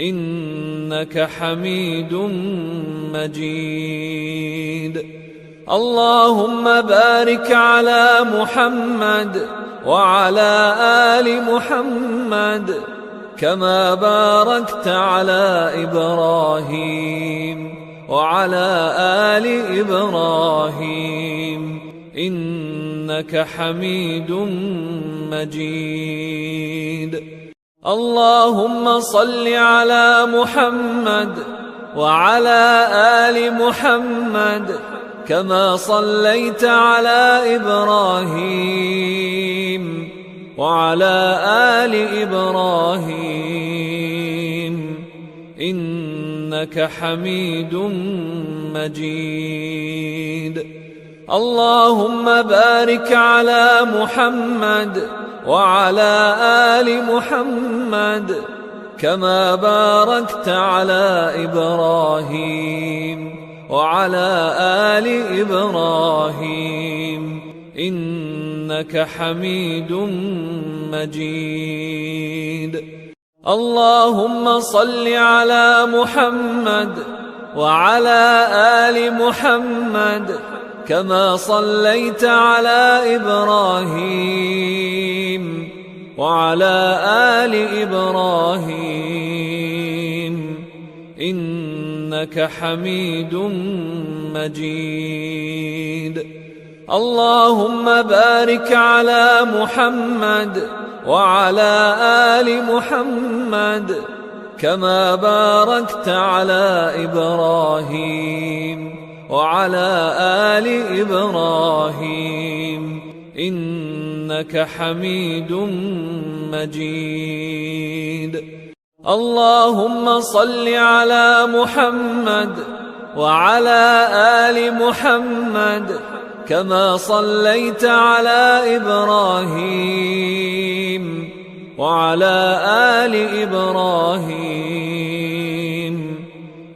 إنك حميد مجيد. اللهم بارك على محمد وعلى آل محمد كما باركت على إبراهيم وعلى آل إبراهيم إنك حميد مجيد. اللهم صل على محمد وعلى آل محمد كما صليت على إبراهيم وعلى آل إبراهيم إنك حميد مجيد. اللهم بارك على محمد وعلى آل محمد كما باركت على إبراهيم وعلى آل إبراهيم إنك حميد مجيد. اللهم صل على محمد وعلى آل محمد كما صليت على إبراهيم وعلى آل إبراهيم إنك حميد مجيد. اللهم بارك على محمد وعلى آل محمد كما باركت على إبراهيم وعلى آل إبراهيم إنك حميد مجيد. اللهم صل على محمد وعلى آل محمد كما صليت على إبراهيم وعلى آل إبراهيم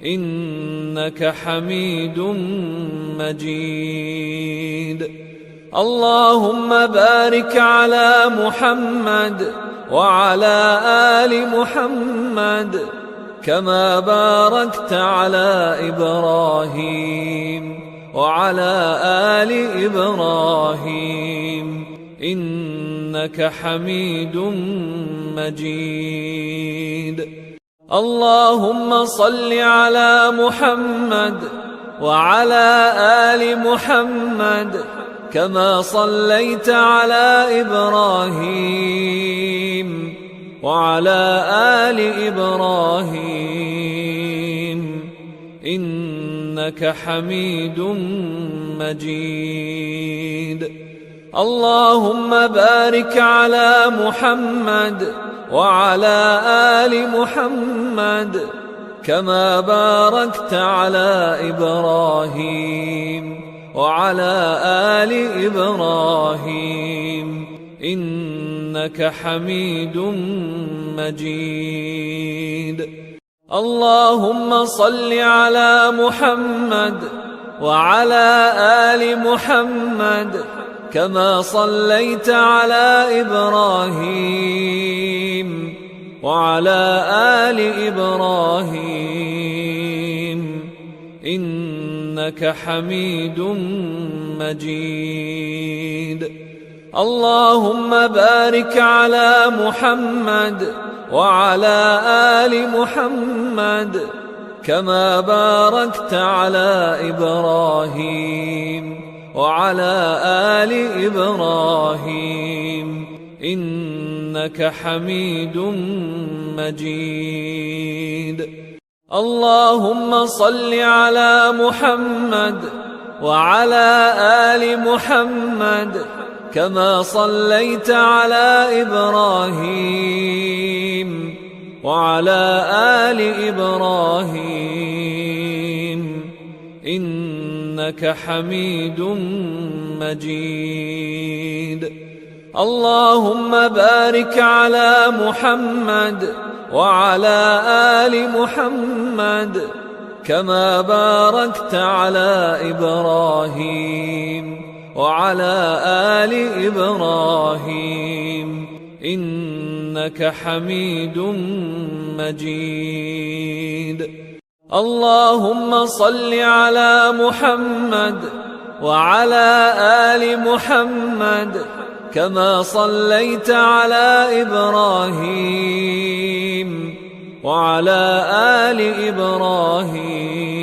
إنك حميد مجيد. اللهم بارك على محمد وعلى آل محمد كما باركت على إبراهيم وعلى آل إبراهيم إنك حميد مجيد. اللهم صل على محمد وعلى آل محمد كما صليت على إبراهيم وعلى آل إبراهيم إنك حميد مجيد. اللهم بارك على محمد وعلى آل محمد كما باركت على إبراهيم وعلى آل إبراهيم إنك حميد مجيد. اللهم صل على محمد وعلى آل محمد كما صليت على إبراهيم وعلى آل إبراهيم إنك حميد مجيد. اللهم بارك على محمد وعلى آل محمد كما باركت على إبراهيم وعلى آل إبراهيم إنك حميد مجيد. اللهم صل على محمد وعلى آل محمد كما صليت على إبراهيم وعلى آل إبراهيم إنك حميد مجيد. اللهم بارك على محمد وعلى آل محمد كما باركت على إبراهيم وعلى آل إبراهيم إنك حميد مجيد. اللهم صل على محمد وعلى آل محمد كما صليت على إبراهيم وعلى آل إبراهيم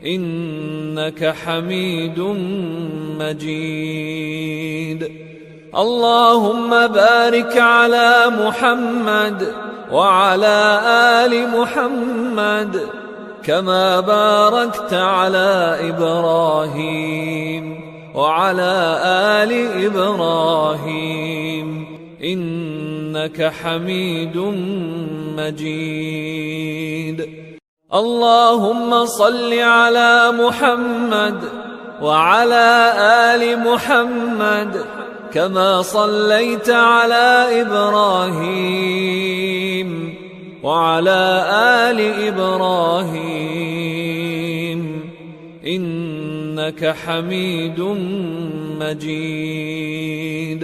إنك حميد مجيد. اللهم بارك على محمد وعلى آل محمد كما باركت على إبراهيم وعلى آل إبراهيم إنك حميد مجيد. اللهم صل على محمد وعلى آل محمد كما صليت على إبراهيم وعلى آل إبراهيم إنك حميد مجيد.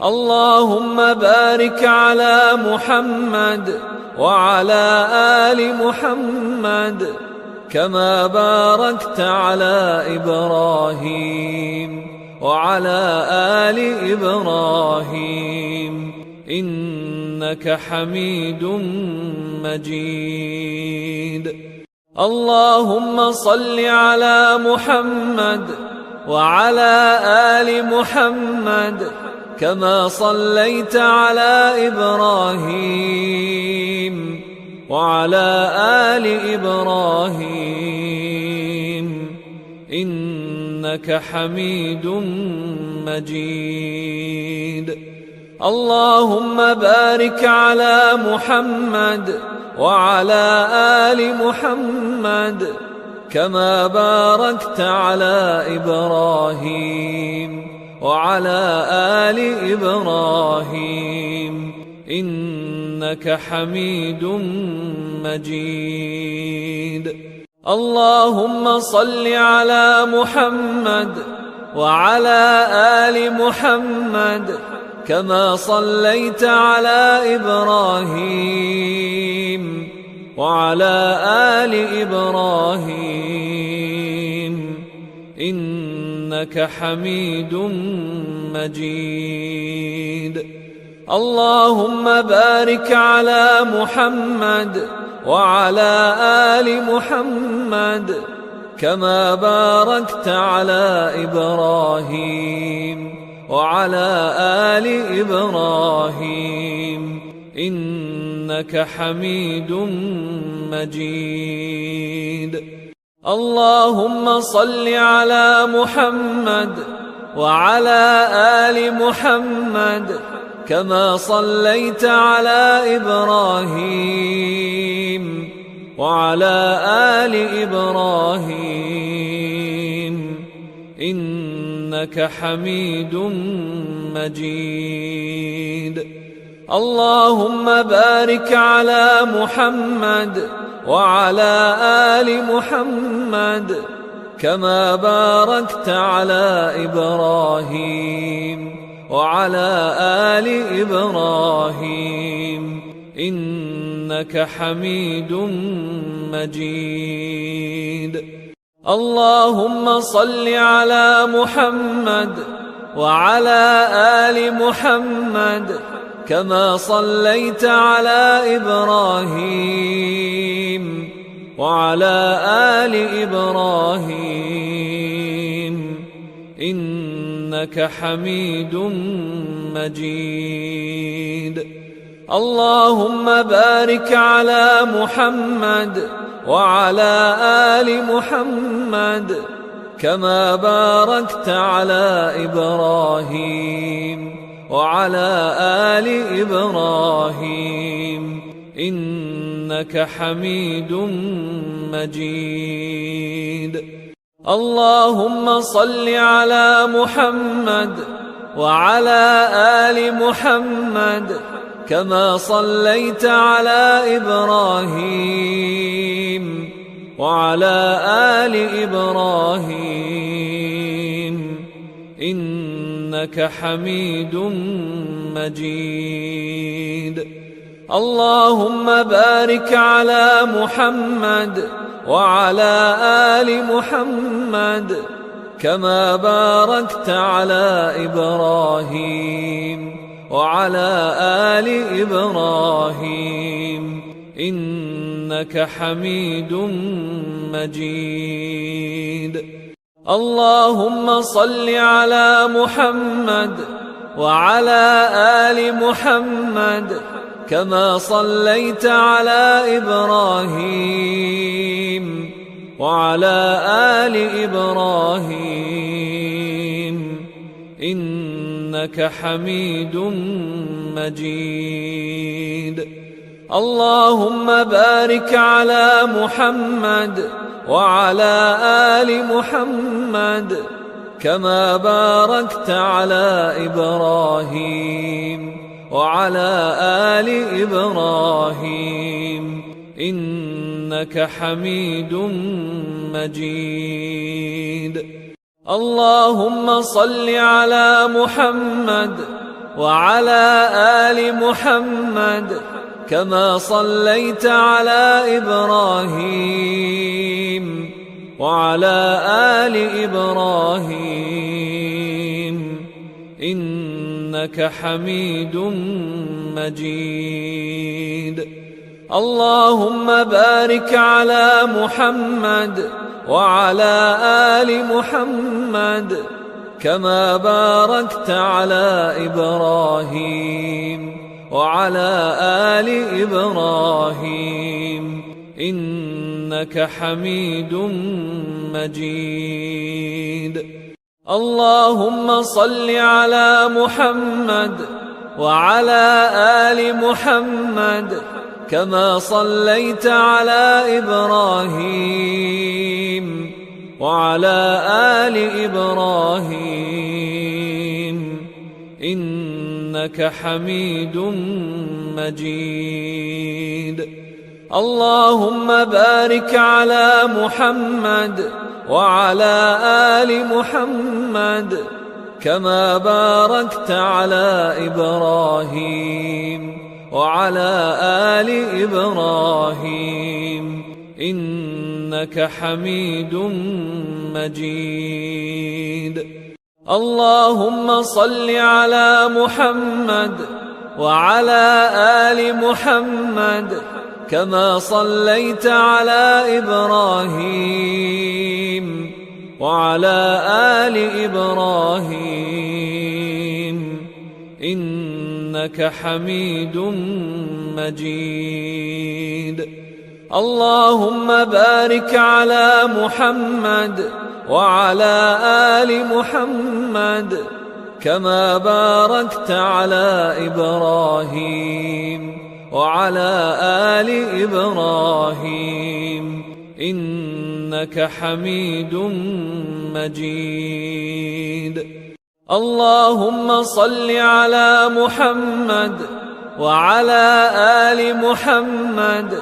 اللهم بارك على محمد وعلى آل محمد كما باركت على إبراهيم وعلى آل إبراهيم إنك حميد مجيد. اللهم صل على محمد وعلى آل محمد كما صليت على إبراهيم وعلى آل إبراهيم إنك حميد مجيد. اللهم بارك على محمد وعلى آل محمد كما باركت على إبراهيم وعلى آل إبراهيم إنك حميد مجيد. اللهم صل على محمد وعلى آل محمد كما صليت على إبراهيم وعلى آل إبراهيم إنك حميد مجيد. اللهم بارك على محمد وعلى آل محمد كما باركت على إبراهيم وعلى آل إبراهيم إنك حميد مجيد. اللهم صل على محمد وعلى آل محمد كما صليت على إبراهيم وعلى آل إبراهيم إنك حميد مجيد. اللهم بارك على محمد وعلى آل محمد كما باركت على إبراهيم وعلى آل إبراهيم إنك حميد مجيد. اللهم صل على محمد وعلى آل محمد كما صليت على إبراهيم وعلى آل إبراهيم إنك حميد مجيد. اللهم بارك على محمد وعلى آل محمد كما باركت على إبراهيم وعلى آل إبراهيم إنك حميد مجيد. اللهم صل على محمد وعلى آل محمد كما صليت على إبراهيم وعلى آل إبراهيم إنك حميد مجيد. اللهم بارك على محمد وعلى آل محمد كما باركت على إبراهيم وعلى آل إبراهيم إنك حميد مجيد. اللهم صل على محمد وعلى آل محمد كما صليت على إبراهيم وعلى آل إبراهيم إنك حميد مجيد. اللهم بارك على محمد وعلى آل محمد كما باركت على إبراهيم وعلى آل إبراهيم إنك حميد مجيد. اللهم صل على محمد وعلى آل محمد كما صليت على إبراهيم وعلى آل إبراهيم إنك حميد مجيد. اللهم بارك على محمد وعلى آل محمد كما باركت على إبراهيم وعلى آل إبراهيم إنك حميد مجيد. اللهم صل على محمد وعلى آل محمد كما صليت على إبراهيم وعلى آل إبراهيم إنك حميد مجيد. اللهم بارك على محمد وعلى آل محمد كما باركت على إبراهيم وعلى آل إبراهيم إنك حميد مجيد. اللهم صل على محمد وعلى آل محمد كما صليت على إبراهيم وعلى آل إبراهيم إنك حميد مجيد. اللهم بارك على محمد وعلى آل محمد كما باركت على إبراهيم وعلى آل إبراهيم إنك حميد مجيد. اللهم صل على محمد وعلى آل محمد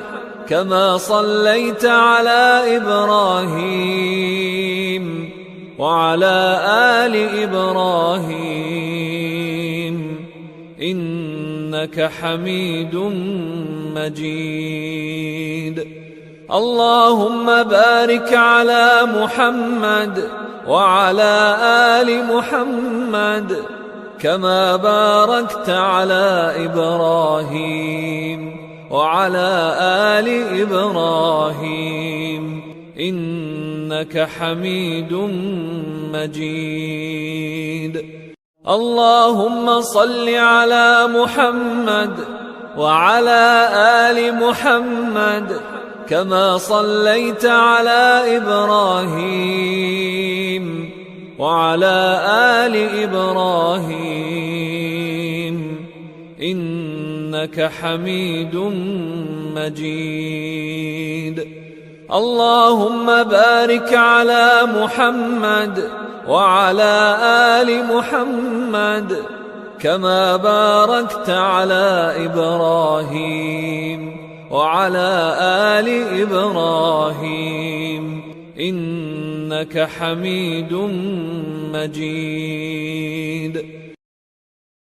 كما صليت على إبراهيم وعلى آل إبراهيم إنك حميد مجيد. اللهم بارك على محمد وعلى آل محمد كما باركت على إبراهيم وعلى آل إبراهيم إنك حميد مجيد. اللهم صل على محمد وعلى آل محمد كما صليت على إبراهيم وعلى آل إبراهيم إنك حميد مجيد. اللهم بارك على محمد وعلى آل محمد كما باركت على إبراهيم وعلى آل إبراهيم إنك حميد مجيد.